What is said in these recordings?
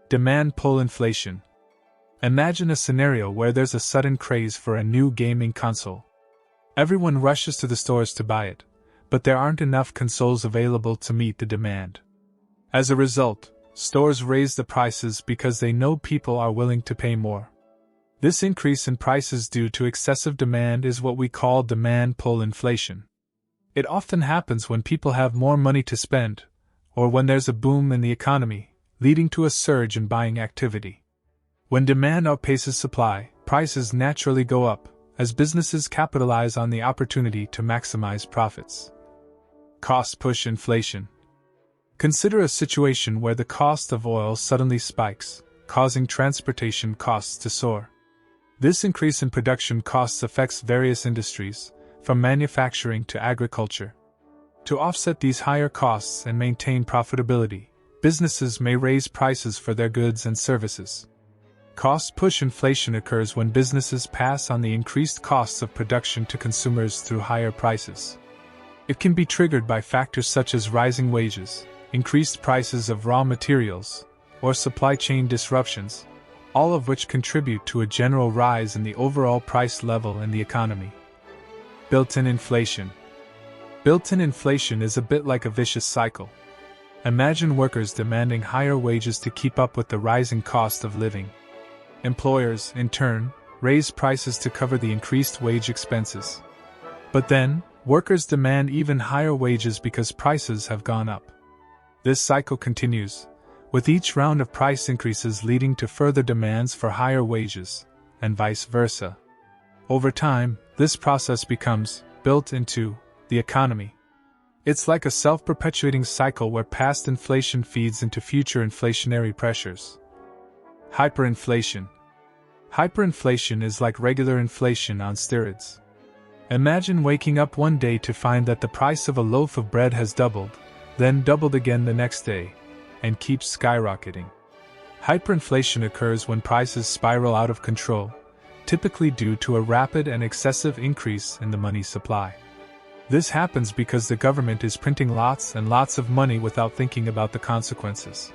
Demand pull inflation. Imagine a scenario where there's a sudden craze for a new gaming console. Everyone rushes to the stores to buy it, but there aren't enough consoles available to meet the demand. As a result, stores raise the prices because they know people are willing to pay more. This increase in prices due to excessive demand is what we call demand pull inflation. It often happens when people have more money to spend, or when there's a boom in the economy, leading to a surge in buying activity. When demand outpaces supply, prices naturally go up, as businesses capitalize on the opportunity to maximize profits. Cost push inflation. Consider a situation where the cost of oil suddenly spikes, causing transportation costs to soar. This increase in production costs affects various industries, from manufacturing to agriculture. To offset these higher costs and maintain profitability, businesses may raise prices for their goods and services. Cost push inflation occurs when businesses pass on the increased costs of production to consumers through higher prices. It can be triggered by factors such as rising wages, increased prices of raw materials, or supply chain disruptions, all of which contribute to a general rise in the overall price level in the economy. Built-in inflation. Built-in inflation is a bit like a vicious cycle. Imagine workers demanding higher wages to keep up with the rising cost of living. Employers, in turn, raise prices to cover the increased wage expenses. But then, workers demand even higher wages because prices have gone up. This cycle continues, with each round of price increases leading to further demands for higher wages, and vice versa. Over time, this process becomes built into the economy. It's like a self-perpetuating cycle where past inflation feeds into future inflationary pressures. Hyperinflation. Hyperinflation is like regular inflation on steroids. Imagine waking up one day to find that the price of a loaf of bread has doubled, then doubled again the next day, and keeps skyrocketing. Hyperinflation occurs when prices spiral out of control, typically due to a rapid and excessive increase in the money supply. This happens because the government is printing lots and lots of money without thinking about the consequences.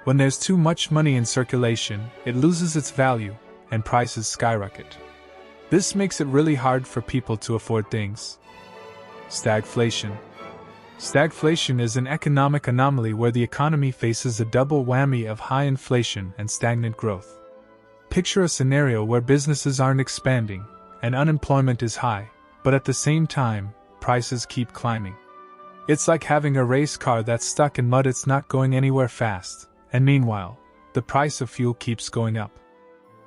When there's too much money in circulation, it loses its value, and prices skyrocket. This makes it really hard for people to afford things. Stagflation. Stagflation is an economic anomaly where the economy faces a double whammy of high inflation and stagnant growth. Picture a scenario where businesses aren't expanding, and unemployment is high, but at the same time, prices keep climbing. It's like having a race car that's stuck in mud. It's not going anywhere fast, and meanwhile, the price of fuel keeps going up.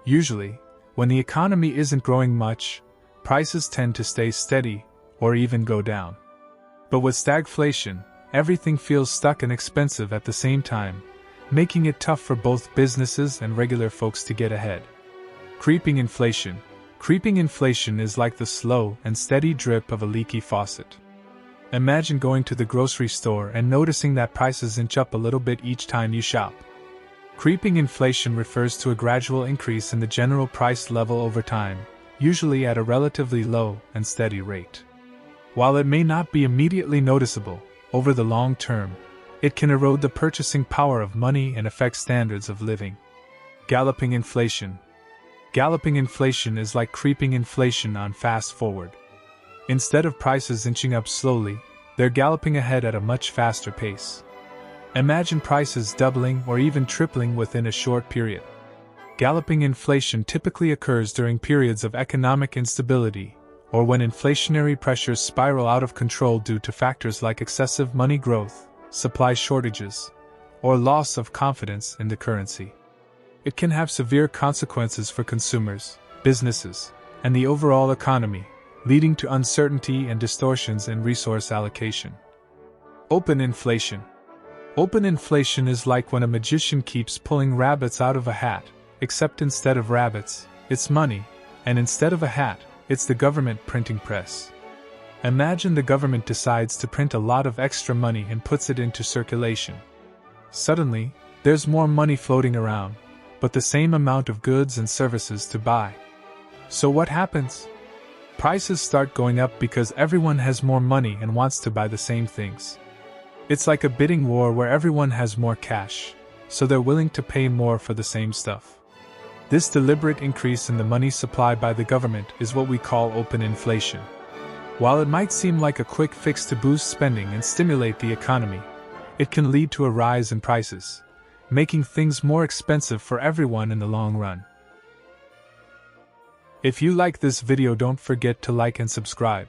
Usually, when the economy isn't growing much, prices tend to stay steady, or even go down. But with stagflation, everything feels stuck and expensive at the same time, making it tough for both businesses and regular folks to get ahead. Creeping inflation. Creeping inflation is like the slow and steady drip of a leaky faucet. Imagine going to the grocery store and noticing that prices inch up a little bit each time you shop. Creeping inflation refers to a gradual increase in the general price level over time, usually at a relatively low and steady rate. While it may not be immediately noticeable, over the long term, it can erode the purchasing power of money and affect standards of living. Galloping inflation. Galloping inflation is like creeping inflation on fast forward. Instead of prices inching up slowly, they're galloping ahead at a much faster pace. Imagine prices doubling or even tripling within a short period. Galloping inflation typically occurs during periods of economic instability, or when inflationary pressures spiral out of control due to factors like excessive money growth, supply shortages, or loss of confidence in the currency. It can have severe consequences for consumers, businesses, and the overall economy, leading to uncertainty and distortions in resource allocation. Open inflation. Open inflation is like when a magician keeps pulling rabbits out of a hat, except instead of rabbits, it's money, and instead of a hat, it's the government printing press. Imagine the government decides to print a lot of extra money and puts it into circulation. Suddenly, there's more money floating around, but the same amount of goods and services to buy. So what happens? Prices start going up because everyone has more money and wants to buy the same things. It's like a bidding war where everyone has more cash, so they're willing to pay more for the same stuff. This deliberate increase in the money supply by the government is what we call open inflation. While it might seem like a quick fix to boost spending and stimulate the economy, it can lead to a rise in prices, making things more expensive for everyone in the long run. If you like this video, don't forget to like and subscribe.